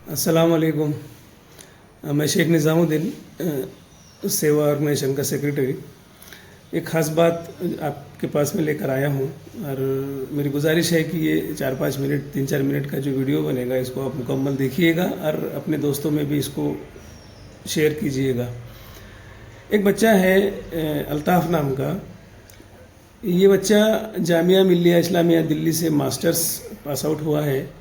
अस्सलाम वालेकुम। मैं शेख निज़ामुद्दीन, सेवा ऑर्गेनाइजेशन का सेक्रेटरी। एक ख़ास बात आपके पास में लेकर आया हूँ और मेरी गुजारिश है कि ये 4-5 मिनट 3-4 मिनट का जो वीडियो बनेगा इसको आप मुकम्मल देखिएगा और अपने दोस्तों में भी इसको शेयर कीजिएगा। एक बच्चा है अल्ताफ़ नाम का। ये बच्चा जामिया मिल्लिया इस्लामिया दिल्ली से मास्टर्स पास आउट हुआ है।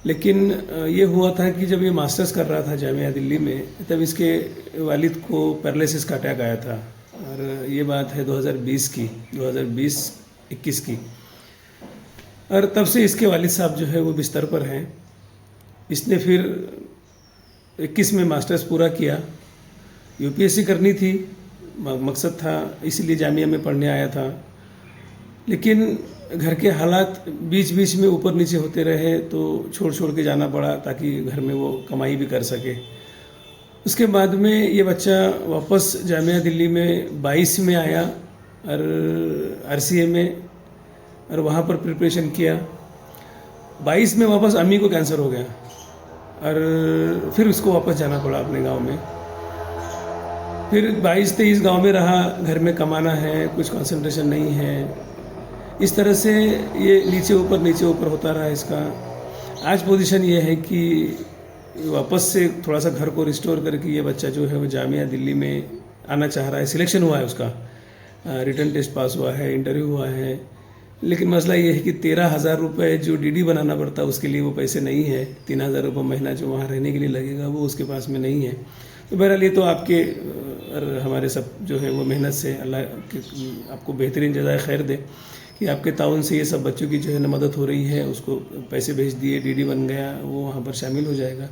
लेकिन ये हुआ था कि जब ये मास्टर्स कर रहा था जामिया दिल्ली में, तब इसके वालिद को पैरालिसिस का अटैक आया था। और ये बात है 2020-21 की। और तब से इसके वालिद साहब जो है वो बिस्तर पर हैं। इसने फिर 21 में मास्टर्स पूरा किया। यूपीएससी करनी थी, मकसद था, इसीलिए जामिया में पढ़ने आया था। लेकिन घर के हालात बीच बीच में ऊपर नीचे होते रहे तो छोड़ छोड़ के जाना पड़ा ताकि घर में वो कमाई भी कर सके। उसके बाद में ये बच्चा वापस जामिया दिल्ली में 22 में आया और आरसीए में, और वहाँ पर प्रिपरेशन किया। 22 में वापस अम्मी को कैंसर हो गया और फिर उसको वापस जाना पड़ा अपने गांव में। फिर 22-23 गांव में रहा, घर में कमाना है, कुछ कंसंट्रेशन नहीं है। इस तरह से ये नीचे ऊपर होता रहा इसका। आज पोजीशन ये है कि वापस से थोड़ा सा घर को रिस्टोर करके ये बच्चा जो है वो जामिया दिल्ली में आना चाह रहा है। सिलेक्शन हुआ है उसका, रिटन टेस्ट पास हुआ है, इंटरव्यू हुआ है। लेकिन मसला ये है कि 13,000 रुपये जो डीडी बनाना पड़ता है उसके लिए वो पैसे नहीं है। 3,000 रुपये महीना जो वहाँ रहने के लिए लगेगा वो उसके पास में नहीं है। तो बहरहाल ये तो आपके और हमारे सब जो है वो मेहनत से अल्लाह आपको बेहतरीन जज़ाए खैर दे कि आपके ताउन से ये सब बच्चों की जो है ना मदद हो रही है। उसको पैसे भेज दिए, डीडी बन गया, वो वहाँ पर शामिल हो जाएगा।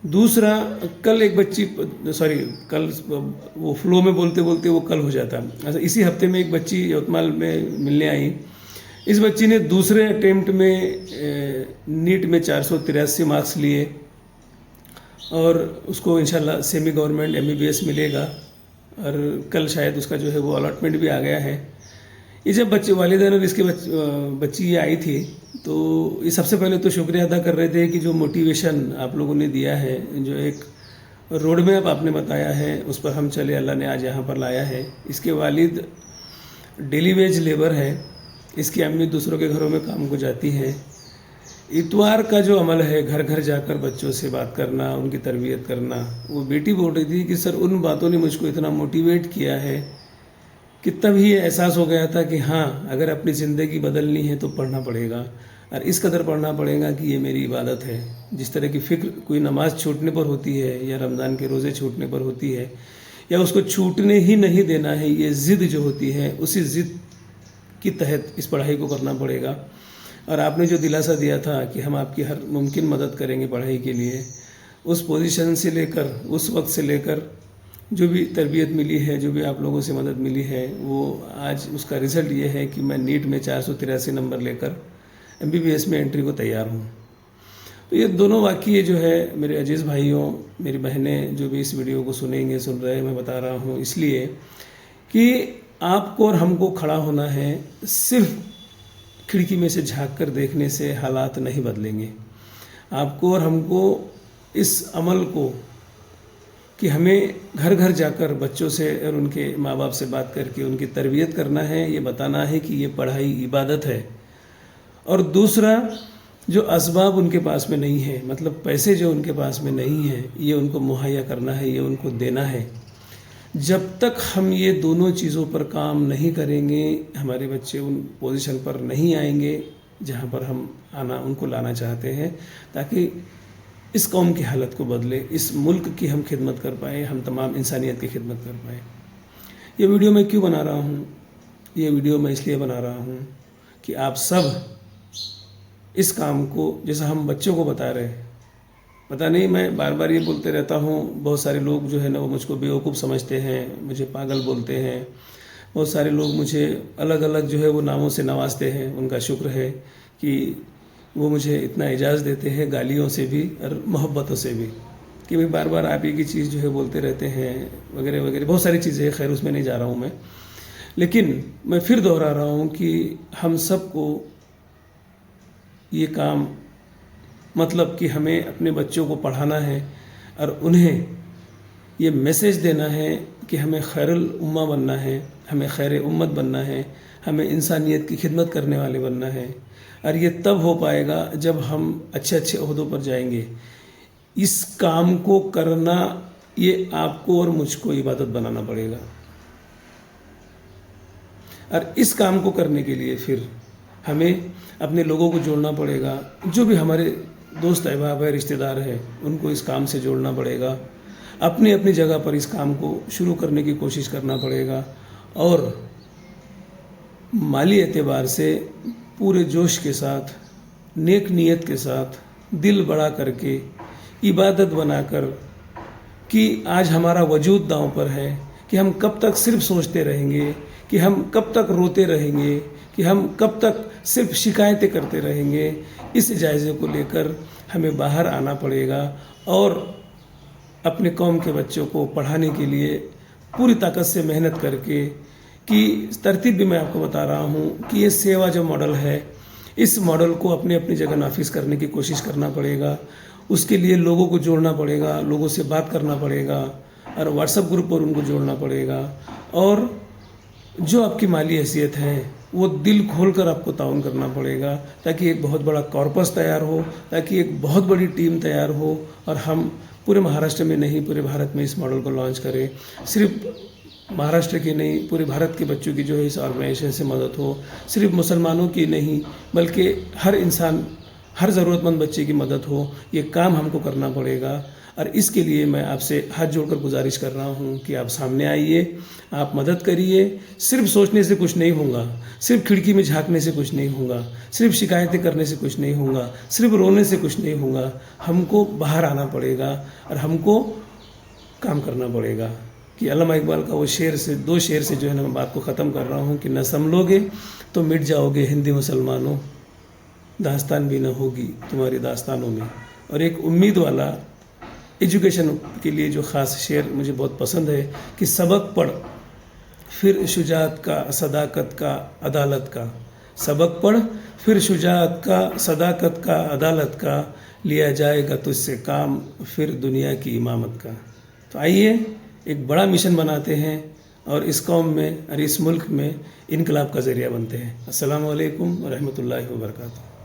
दूसरा, कल एक बच्ची कल वो फ्लो में बोलते बोलते वो कल हो जाता। अच्छा, इसी हफ्ते में एक बच्ची यवतमाल में मिलने आई। इस बच्ची ने दूसरे अटेम्प्ट में नीट में 483 मार्क्स लिए और उसको इंशाल्लाह सेमी गवर्नमेंट MBBS मिलेगा। और कल शायद उसका जो है वो अलॉटमेंट भी आ गया है। ये जब बच्चे वालिदैन और इसके बच्ची ये आई थी तो ये सबसे पहले तो शुक्रिया अदा कर रहे थे कि जो मोटिवेशन आप लोगों ने दिया है, जो एक रोड मैप आपने बताया है, उस पर हम चले, अल्लाह ने आज यहाँ पर लाया है। इसके वालिद डेली वेज लेबर है, इसकी अम्मी दूसरों के घरों में काम को जाती है। इतवार का जो अमल है, घर घर जाकर बच्चों से बात करना, उनकी तरबियत करना, वो बेटी बोल रही थी कि सर उन बातों ने मुझको इतना मोटिवेट किया है कि तब ही ये एहसास हो गया था कि हाँ, अगर अपनी ज़िंदगी बदलनी है तो पढ़ना पड़ेगा। और इस कदर पढ़ना पड़ेगा कि ये मेरी इबादत है। जिस तरह की फ़िक्र कोई नमाज़ छूटने पर होती है या रमज़ान के रोज़े छूटने पर होती है या उसको छूटने ही नहीं देना है, ये ज़िद जो होती है, उसी ज़िद के तहत इस पढ़ाई को करना पड़ेगा। और आपने जो दिलासा दिया था कि हम आपकी हर मुमकिन मदद करेंगे पढ़ाई के लिए, उस पोजीशन से लेकर, उस वक्त से लेकर जो भी तरबियत मिली है, जो भी आप लोगों से मदद मिली है, वो आज उसका रिज़ल्ट ये है कि मैं नीट में 483 नंबर लेकर MBBS में एंट्री को तैयार हूँ। तो ये दोनों वाक़ये जो है मेरे अजीज़ भाइयों, मेरी बहनें जो भी इस वीडियो को सुनेंगे, सुन रहे हैं, मैं बता रहा हूँ इसलिए कि आपको और हमको खड़ा होना है। सिर्फ खिड़की में से झांक कर देखने से हालात नहीं बदलेंगे। आपको और हमको इस अमल को कि हमें घर घर जाकर बच्चों से और उनके माँ बाप से बात करके उनकी तरबियत करना है, ये बताना है कि ये पढ़ाई इबादत है। और दूसरा, जो असबाब उनके पास में नहीं है, मतलब पैसे जो उनके पास में नहीं है, ये उनको मुहैया करना है, ये उनको देना है। जब तक हम ये दोनों चीज़ों पर काम नहीं करेंगे, हमारे बच्चे उन पोजीशन पर नहीं आएंगे जहाँ पर हम उनको लाना चाहते हैं, ताकि इस कौम की हालत को बदले, इस मुल्क की हम खिदमत कर पाएँ, हम तमाम इंसानियत की खिदमत कर पाएँ। ये वीडियो मैं क्यों बना रहा हूँ? ये वीडियो मैं इसलिए बना रहा हूँ कि आप सब इस काम को, जैसा हम बच्चों को बता रहे हैं, पता नहीं, मैं बार बार ये बोलते रहता हूँ, बहुत सारे लोग जो है ना वो मुझको बेवकूफ़ समझते हैं, मुझे पागल बोलते हैं। बहुत सारे लोग मुझे अलग अलग जो है वो नामों से नवाजते हैं। उनका शुक्र है कि वो मुझे इतना एजाज़ देते हैं, गालियों से भी और मोहब्बतों से भी, कि भाई बार बार आप एक ही चीज़ जो है बोलते रहते हैं वगैरह वगैरह, बहुत सारी चीज़ें। खैर, उसमें नहीं जा रहा हूँ मैं, लेकिन मैं फिर दोहरा रहा हूँ कि हम सबको ये काम मतलब कि हमें अपने बच्चों को पढ़ाना है और उन्हें ये मैसेज देना है कि हमें खैरुल उम्मा बनना है, हमें खैर उम्मत बनना है, हमें इंसानियत की खिदमत करने वाले बनना है। और ये तब हो पाएगा जब हम अच्छे अच्छे ओहदों पर जाएंगे। इस काम को करना ये आपको और मुझको इबादत बनाना पड़ेगा। और इस काम को करने के लिए फिर हमें अपने लोगों को जोड़ना पड़ेगा। जो भी हमारे दोस्त अहबाब है, रिश्तेदार हैं, उनको इस काम से जोड़ना पड़ेगा। अपनी अपनी जगह पर इस काम को शुरू करने की कोशिश करना पड़ेगा और माली एतबार से पूरे जोश के साथ, नेक नीयत के साथ, दिल बड़ा करके, इबादत बनाकर कि आज हमारा वजूद दांव पर है, कि हम कब तक सिर्फ सोचते रहेंगे, कि हम कब तक रोते रहेंगे, कि हम कब तक सिर्फ शिकायतें करते रहेंगे। इस जायज़े को लेकर हमें बाहर आना पड़ेगा और अपने कौम के बच्चों को पढ़ाने के लिए पूरी ताकत से मेहनत करके, कि तरतीब भी मैं आपको बता रहा हूँ कि ये सेवा जो मॉडल है, इस मॉडल को अपने अपनी जगह नाफिज करने की कोशिश करना पड़ेगा। उसके लिए लोगों को जोड़ना पड़ेगा, लोगों से बात करना पड़ेगा और व्हाट्सएप ग्रुप पर उनको जोड़ना पड़ेगा। और जो आपकी माली हैसियत है वो दिल खोलकर आपको ताउन करना पड़ेगा, ताकि एक बहुत बड़ा कॉर्पस तैयार हो, ताकि एक बहुत बड़ी टीम तैयार हो और हम पूरे महाराष्ट्र में नहीं, पूरे भारत में इस मॉडल को लॉन्च करें। सिर्फ महाराष्ट्र की नहीं, पूरे भारत के बच्चों की जो है इस ऑर्गेनाइजेशन से मदद हो। सिर्फ मुसलमानों की नहीं, बल्कि हर इंसान, हर ज़रूरतमंद बच्चे की मदद हो। ये काम हमको करना पड़ेगा और इसके लिए मैं आपसे हाथ जोड़कर गुजारिश कर रहा हूँ कि आप सामने आइए, आप मदद करिए। सिर्फ सोचने से कुछ नहीं होगा, सिर्फ खिड़की में झांकने से कुछ नहीं होगा, सिर्फ शिकायतें करने से कुछ नहीं होगा, सिर्फ रोने से कुछ नहीं होगा। हमको बाहर आना पड़ेगा और हमको काम करना पड़ेगा। कि अल्लामा इकबाल का वो शेर से, 2 शेर से जो है ना मैं बात को ख़त्म कर रहा हूँ कि न संभलोगे तो मिट जाओगे हिंदी मुसलमानों, दास्तान भी न होगी तुम्हारी दास्तानों में। और एक उम्मीद वाला एजुकेशन के लिए जो ख़ास शेर मुझे बहुत पसंद है कि सबक पढ़ फिर शुजाअत का, सदाकत का, अदालत का। सबक पढ़ फिर शुजाअत का, सदाकत का, अदालत का, लिया जाएगा तुझसे काम फिर दुनिया की इमामत का। तो आइए एक बड़ा मिशन बनाते हैं और इस कौम में और इस मुल्क में इनकलाब का ज़रिया बनते हैं। अस्सलामु अलैकुम व रहमतुल्लाहि व बरकातुहू।